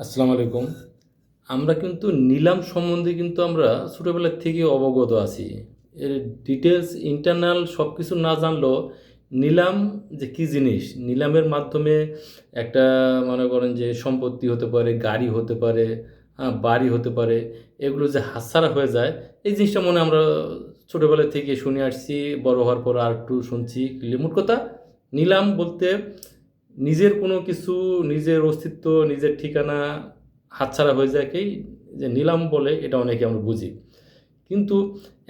আসসালামু আলাইকুম। আমরা কিন্তু নিলাম সম্বন্ধে কিন্তু আমরা ছোটোবেলা থেকে অবগত আছি। এর ডিটেলস ইন্টারনাল সব কিছু না জানলেও নিলাম যে কী জিনিস, নিলামের মাধ্যমে একটা মনে করেন যে সম্পত্তি হতে পারে, গাড়ি হতে পারে, বাড়ি হতে পারে, এগুলো যে হাতছাড়া হয়ে যায়, এই জিনিসটা মনে হয় আমরা ছোটোবেলা থেকে শুনে আসছি, বড় হওয়ার পর আরেকটু শুনছি। মোট কথা নিলাম বলতে নিজের কোনো কিছু, নিজের অস্তিত্ব, নিজের ঠিকানা হাতছাড়া হয়ে যায়কেই যে নিলাম বলে, এটা অনেকে আমরা বুঝি। কিন্তু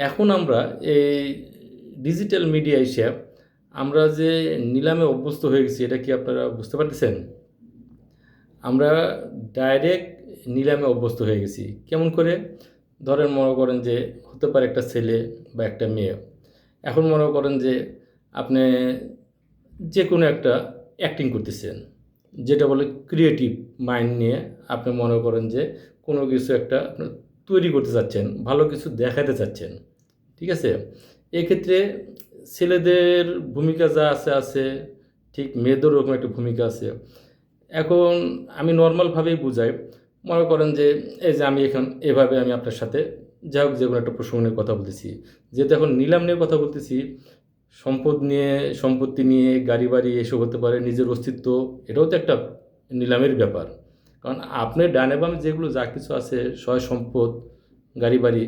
এখন আমরা এই ডিজিটাল মিডিয়া এসে আমরা যে নিলামে অভ্যস্ত হয়ে গেছি, এটা কি আপনারা বুঝতে পারতেছেন? আমরা ডাইরেক্ট নিলামে অভ্যস্ত হয়ে গেছি। কেমন করে? ধরেন মনে করেন যে হতে পারে একটা ছেলে বা একটা মেয়ে। এখন মনে করেন যে আপনি যে কোনো একটা অ্যাক্টিং করতেছেন, যেটা বলে ক্রিয়েটিভ মাইন্ড নিয়ে আপনি মনে করেন যে কোনো কিছু একটা আপনি তৈরি করতে চাচ্ছেন, ভালো কিছু দেখাতে চাচ্ছেন, ঠিক আছে? এক্ষেত্রে ছেলেদের ভূমিকা যা আছে, ঠিক মেয়েদেরও ওরকম একটা ভূমিকা আছে। এখন আমি নর্মালভাবেই বুঝাই। মনে করেন যে এই যে আমি এখন এভাবে আমি আপনার সাথে যাই হোক যে কোনো একটা প্রসঙ্গ নিয়ে কথা বলতেছি। যেহেতু এখন নিলাম নিয়ে কথা বলতেছি, সম্পদ নিয়ে, সম্পত্তি নিয়ে, গাড়ি বাড়ি এসব হতে পারে, নিজের অস্তিত্ব, এটাও তো একটা নিলামের ব্যাপার। কারণ আপনার ডানে বামে যেগুলো যা কিছু আছে, সয় সম্পদ, গাড়ি বাড়ি,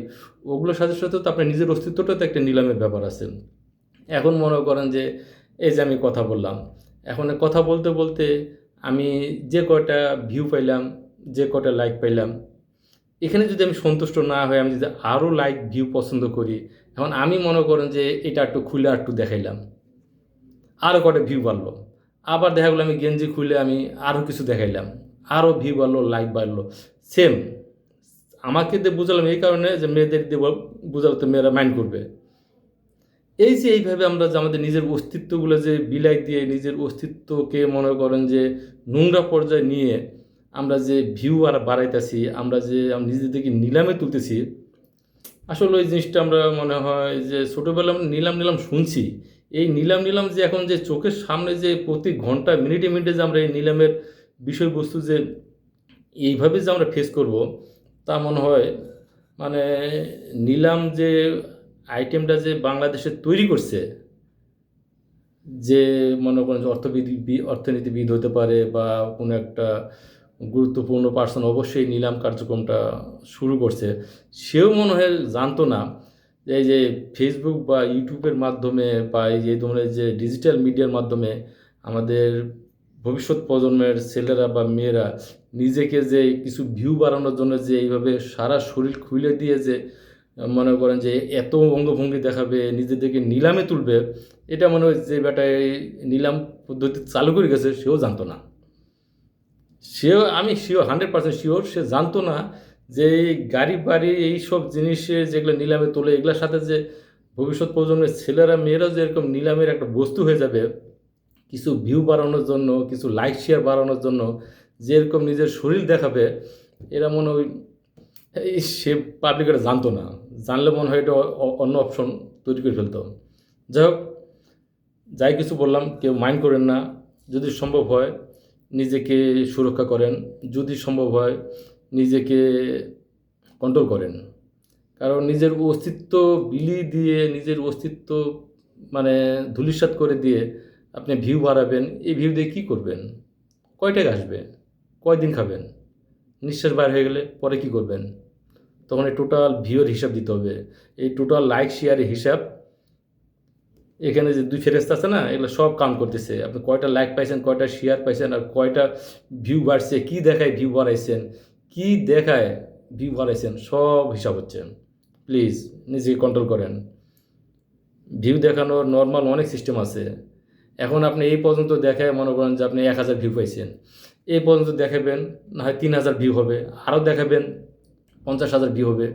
ওগুলোর সাথে সাথে তো আপনার নিজের অস্তিত্বটাও তো একটা নিলামের ব্যাপার আছে। এখন মনে করেন যে এই যে আমি কথা বললাম, এখন কথা বলতে বলতে আমি যে কয়টা ভিউ পাইলাম, যে কয়টা লাইক পাইলাম, এখানে যদি আমি সন্তুষ্ট না হয়ে আমি যদি আরও লাইক ভিউ পছন্দ করি, এখন আমি মনে করেন যে এটা একটু খুলে একটু দেখাইলাম, আরও কটা ভিউ বাড়লো। আবার দেখা গেলো আমি গেঞ্জি খুলে আমি আরও কিছু দেখাইলাম, আরও ভিউ বাড়লো, লাইক বাড়লো। সেম আমাকে দিয়ে বুঝালাম এই কারণে যে মেয়েদের দিয়ে বুঝালে তো মেয়েরা মাইন্ড করবে। এই যে এইভাবে আমরা যে আমাদের নিজের অস্তিত্বগুলো যে বিলাই দিয়ে নিজের অস্তিত্বকে মনে করেন যে নোংরা পর্যায়ে নিয়ে আমরা যে ভিউ আর বাড়াইতেছি, আমরা যে নিজেদেরকে নিলামে তুলতেছি, আসলে ওই জিনিসটা আমরা মনে হয় যে ছোটোবেলা আমরা নিলাম নিলাম শুনছি। এই নিলাম নিলাম যে এখন যে চোখের সামনে যে প্রতি ঘন্টা মিনিটে মিনিটে যে আমরা এই নিলামের বিষয়বস্তু যে এইভাবে যে আমরা ফেস করব, তা মনে হয় মানে নিলাম যে আইটেমটা যে বাংলাদেশে তৈরি করছে, যে মনে করেন যে অর্থনীতিবিদ হতে পারে বা কোনো একটা গুরুত্বপূর্ণ পার্সন অবশ্যই নিলাম কার্যক্রমটা শুরু করছে, সেও মনে হয় জানতো না যে এই যে ফেসবুক বা ইউটিউবের মাধ্যমে বা এই যে ধরনের যে ডিজিটাল মিডিয়ার মাধ্যমে আমাদের ভবিষ্যৎ প্রজন্মের ছেলেরা বা মেয়েরা নিজেকে যে কিছু ভিউ বাড়ানোর জন্য যে এইভাবে সারা শরীর খুলে দিয়ে যে মনে করেন যে এত অঙ্গভঙ্গি দেখাবে, নিজেদেরকে নিলামে তুলবে, এটা মনে হয় যে বেটায় নিলাম পদ্ধতি চালু করে গেছে সেও জানতো না। সেও, আমি শিওর, 100% শিওর সে জানতো না যে এই গাড়ি বাড়ি এইসব জিনিসে যেগুলো নিলামে তোলে, এগুলোর সাথে যে ভবিষ্যৎ প্রজন্মের ছেলেরা মেয়েরাও যে এরকম নিলামের একটা বস্তু হয়ে যাবে, কিছু ভিউ বাড়ানোর জন্য, কিছু লাইক শেয়ার বাড়ানোর জন্য যেরকম নিজের শরীর দেখাবে, এরা মনে হয় এই সে পাবলিক এটা জানতো না। জানলে মনে হয় এটা অন্য অপশন তৈরি করে ফেলতো। যাই হোক, যাই কিছু বললাম কেউ মাইন্ড করেন না। যদি সম্ভব হয় নিজেকে সুরক্ষা করেন, যদি সম্ভব হয় নিজেকে কন্ট্রোল করেন। কারণ নিজের অস্তিত্ব বিলিয়ে দিয়ে, নিজের অস্তিত্ব মানে ধূলিসাৎ করে দিয়ে আপনি ভিউ বাড়াবেন, এই ভিউ দিয়ে কী করবেন? কয় টাকা আসবে? কয়দিন খাবেন? নিঃশ্বাস বাইর হয়ে গেলে পরে কী করবেন? তখন এই টোটাল ভিউয়ের হিসাব দিতে হবে। এই টোটাল লাইক শেয়ারের হিসাব এখানে যে ২ ফেরেশতা আছে না? এগুলো সব কাউন্ট করতেছে। আপনি কয়টা লাইক পাইছেন, কয়টা শেয়ার পাইছেন, আর কয়টা ভিউ বাড়ছে, কি দেখায় ভিউ বাড়াইছেন, কি দেখায় ভিউ বাড়াইছেন, সব হিসাব হচ্ছে। প্লিজ নিজেকে কন্ট্রোল করেন। ভিউ দেখানোর নরমাল অনেক সিস্টেম আছে। এখন আপনি এই পর্যন্ত দেখায় মনে করেন যে আপনি ১,০০০ ভিউ পাইছেন। এই পর্যন্ত দেখাবেন, না হয় ৩,০০০ ভিউ হবে। আরও দেখাবেন ৫০,০০০ ভিউ হবে।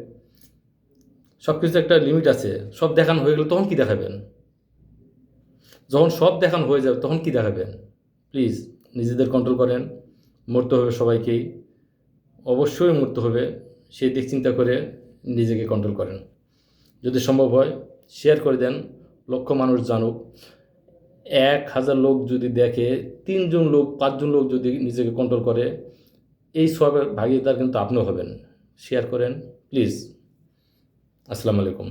সব কিছুর একটা লিমিট আছে। সব দেখানো হয়ে গেলে তখন কি দেখাবেন? যখন সব দেখানো হয়ে যাবে তখন কি দেখাবেন? প্লিজ নিজেদের কন্ট্রোল করেন। মরতে হবে সবাইকেই। অবশ্যই মরতে হবে। সেই দিক চিন্তা করে নিজেকে কন্ট্রোল করেন। যদি সম্ভব হয় শেয়ার করে দেন, লক্ষ মানুষ জানুক। ১,০০০ লোক যদি দেখে, ৩ জন লোক, ৫ জন লোক যদি নিজেকে কন্ট্রোল করে, এই সবের ভাগিদার কিন্তু আপনিও হবেন। শেয়ার করেন প্লিজ। আসসালামু আলাইকুম।